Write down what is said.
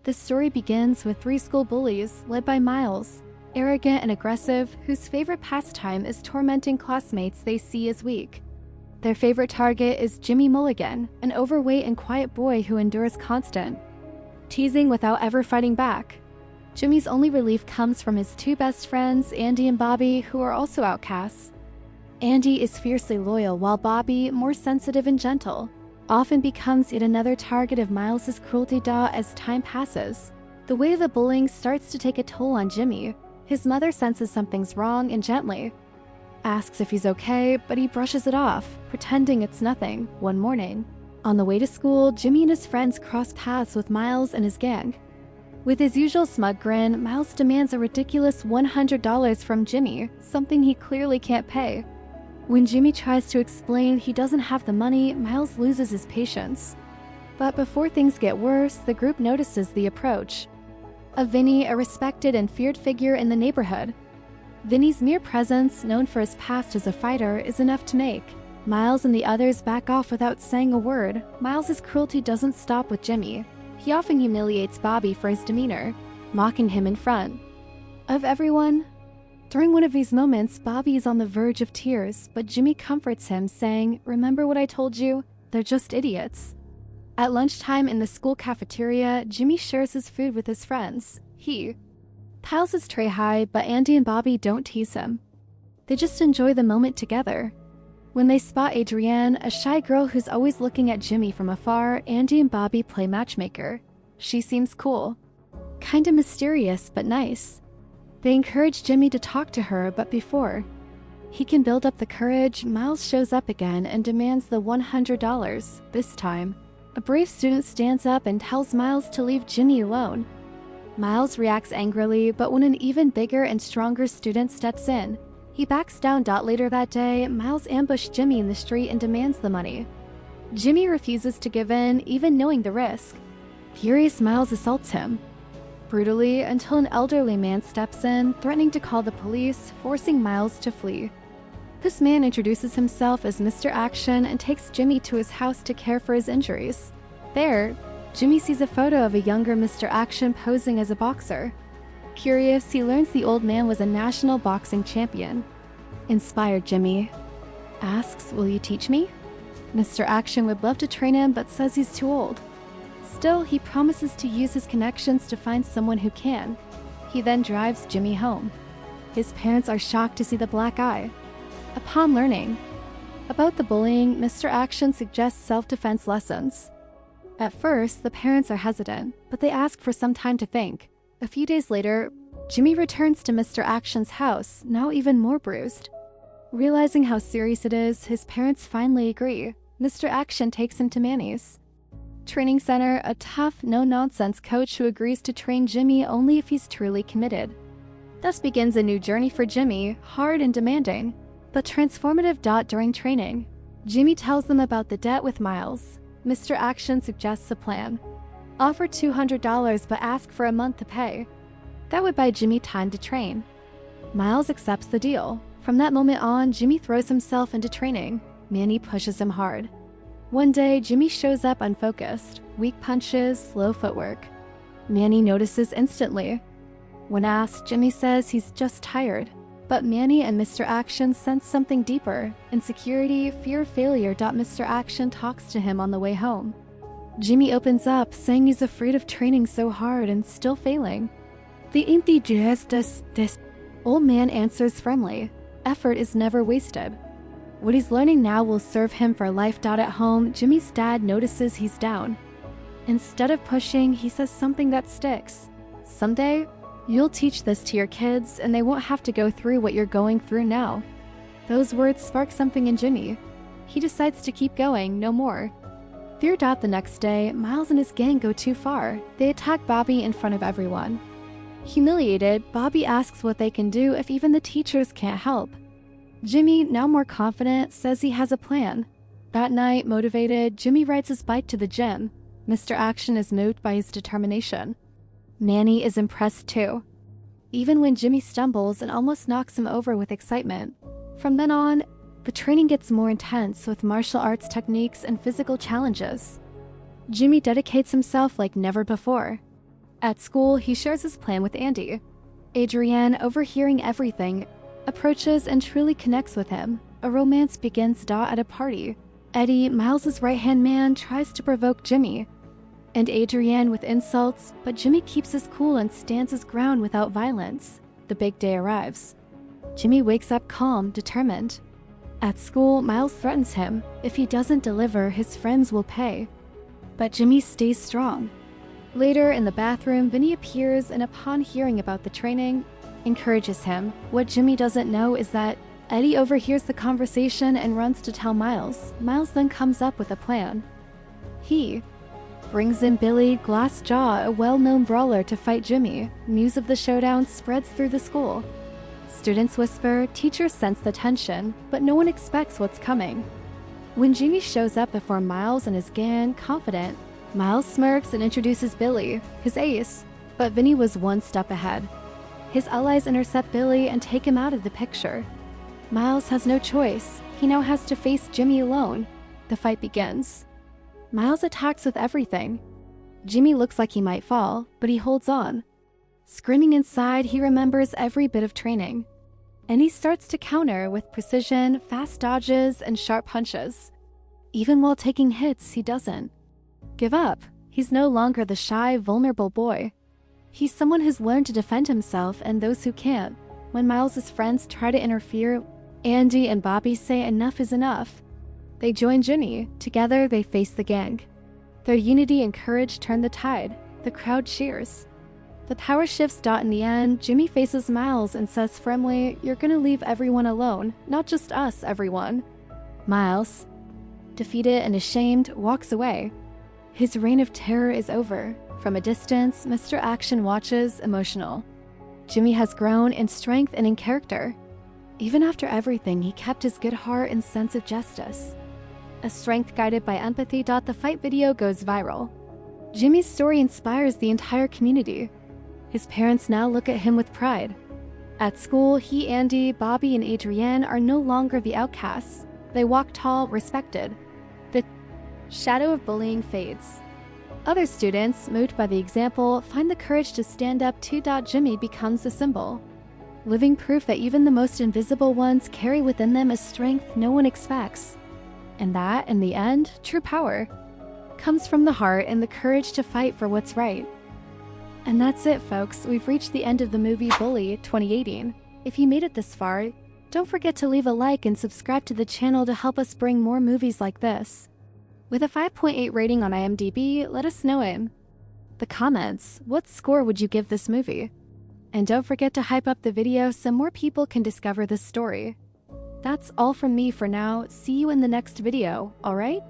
The story begins with three school bullies, led by Miles, arrogant and aggressive, whose favorite pastime is tormenting classmates they see as weak. Their favorite target is Jimmy Mulligan, an overweight and quiet boy who endures constant teasing without ever fighting back. Jimmy's only relief comes from his two best friends, Andy and Bobby, who are also outcasts. Andy is fiercely loyal, while Bobby, more sensitive and gentle, often becomes yet another target of Miles's cruelty as time passes. The weight of the bullying starts to take a toll on Jimmy. His mother senses something's wrong and gently asks if he's okay, but he brushes it off, pretending it's nothing. One morning, on the way to school, Jimmy and his friends cross paths with Miles and his gang. With his usual smug grin, Miles demands a ridiculous $100 from Jimmy, something he clearly can't pay. When Jimmy tries to explain he doesn't have the money, Miles loses his patience. But before things get worse, the group notices the approach of Vinny, a respected and feared figure in the neighborhood. Vinny's mere presence, known for his past as a fighter, is enough to make Miles and the others back off without saying a word. Miles's cruelty doesn't stop with Jimmy. He often humiliates Bobby for his demeanor, mocking him in front of everyone. During one of these moments, Bobby is on the verge of tears, but Jimmy comforts him, saying, "Remember what I told you? They're just idiots." At lunchtime in the school cafeteria, Jimmy shares his food with his friends. He piles his tray high, but Andy and Bobby don't tease him. They just enjoy the moment together. When they spot Adrienne, a shy girl who's always looking at Jimmy from afar, Andy and Bobby play matchmaker. She seems cool, kinda mysterious, but nice. They encourage Jimmy to talk to her, but before he can build up the courage, Miles shows up again and demands the $100. This time, a brave student stands up and tells Miles to leave Jimmy alone. Miles reacts angrily, but when an even bigger and stronger student steps in, he backs down. Later that day, Miles ambushes Jimmy in the street and demands the money. Jimmy refuses to give in, even knowing the risk. Furious, Miles assaults him brutally until an elderly man steps in, threatening to call the police, forcing Miles to flee. This man introduces himself as Mr. Action and takes Jimmy to his house to care for his injuries. There, Jimmy sees a photo of a younger Mr. Action posing as a boxer. Curious, he learns the old man was a national boxing champion. Inspired, Jimmy asks, "Will you teach me?" Mr. Action would love to train him, but says he's too old. Still, he promises to use his connections to find someone who can. He then drives Jimmy home. His parents are shocked to see the black eye. Upon learning about the bullying, Mr. Action suggests self-defense lessons. At first, the parents are hesitant, but they ask for some time to think. A few days later, Jimmy returns to Mr. Action's house, now even more bruised. Realizing how serious it is, his parents finally agree. Mr. Action takes him to Manny's training center, a tough, no-nonsense coach who agrees to train Jimmy only if he's truly committed. Thus begins a new journey for Jimmy, hard and demanding, but transformative. During training, Jimmy tells them about the debt with Miles. Mr. Action suggests a plan. Offer $200 but ask for a month to pay. That would buy Jimmy time to train. Miles accepts the deal. From that moment on, Jimmy throws himself into training. Manny pushes him hard. One day, Jimmy shows up unfocused, weak punches, slow footwork. Manny notices instantly. When asked, Jimmy says he's just tired. But Manny and Mr. Action sense something deeper: insecurity, fear of failure. Mr. Action talks to him on the way home. Jimmy opens up, saying he's afraid of training so hard and still failing. This old man answers firmly. Effort is never wasted. What he's learning now will serve him for life. At home, Jimmy's dad notices he's down. Instead of pushing, he says something that sticks. "Someday, you'll teach this to your kids, and they won't have to go through what you're going through now." Those words spark something in Jimmy. He decides to keep going, no more fear. The next day, Miles and his gang go too far. They attack Bobby in front of everyone. Humiliated, Bobby asks what they can do if even the teachers can't help. Jimmy, now more confident, says he has a plan. That night, motivated, Jimmy rides his bike to the gym. Mr. Action is moved by his determination. Manny is impressed too, even when Jimmy stumbles and almost knocks him over with excitement. From then on, the training gets more intense with martial arts techniques and physical challenges. Jimmy dedicates himself like never before. At school, he shares his plan with Andy. Adrienne, overhearing everything, approaches and truly connects with him. A romance begins at a party. Eddie, Miles' right-hand man, tries to provoke Jimmy, and Adrienne with insults, but Jimmy keeps his cool and stands his ground without violence. The big day arrives. Jimmy wakes up calm, determined. At school, Miles threatens him. If he doesn't deliver, his friends will pay. But Jimmy stays strong. Later, in the bathroom, Vinny appears and upon hearing about the training, encourages him. What Jimmy doesn't know is that Eddie overhears the conversation and runs to tell Miles. Miles then comes up with a plan. He brings in Bullied, Glassjaw, a well-known brawler, to fight Jimmy. News of the showdown spreads through the school. Students whisper, teachers sense the tension, but no one expects what's coming. When Jimmy shows up before Miles and his gang, confident, Miles smirks and introduces Billy, his ace, but Vinny was one step ahead. His allies intercept Billy and take him out of the picture. Miles has no choice. He now has to face Jimmy alone. The fight begins. Miles attacks with everything. Jimmy looks like he might fall, but he holds on. Screaming inside, he remembers every bit of training. And he starts to counter with precision, fast dodges, and sharp punches. Even while taking hits, he doesn't give up. He's no longer the shy, vulnerable boy. He's someone who's learned to defend himself and those who can't. When Miles' friends try to interfere, Andy and Bobby say enough is enough. They join Jimmy. Together, they face the gang. Their unity and courage turn the tide. The crowd cheers. The power shifts. In the end, Jimmy faces Miles and says firmly, "You're gonna leave everyone alone, not just us, everyone." Miles, defeated and ashamed, walks away. His reign of terror is over. From a distance, Mr. Action watches, emotional. Jimmy has grown in strength and in character. Even after everything, he kept his good heart and sense of justice. A strength guided by empathy. The fight video goes viral. Jimmy's story inspires the entire community. His parents now look at him with pride. At school, he, Andy, Bobby, and Adrienne are no longer the outcasts. They walk tall, respected. The shadow of bullying fades. Other students, moved by the example, find the courage to stand up too. Jimmy becomes a symbol, living proof that even the most invisible ones carry within them a strength no one expects. And that, in the end, true power comes from the heart and the courage to fight for what's right. And that's it, folks. We've reached the end of the movie Bullied 2018. If you made it this far, don't forget to leave a like and subscribe to the channel to help us bring more movies like this. With a 5.8 rating on IMDb, let us know in the comments, what score would you give this movie? And don't forget to hype up the video so more people can discover this story. That's all from me for now. See you in the next video, alright?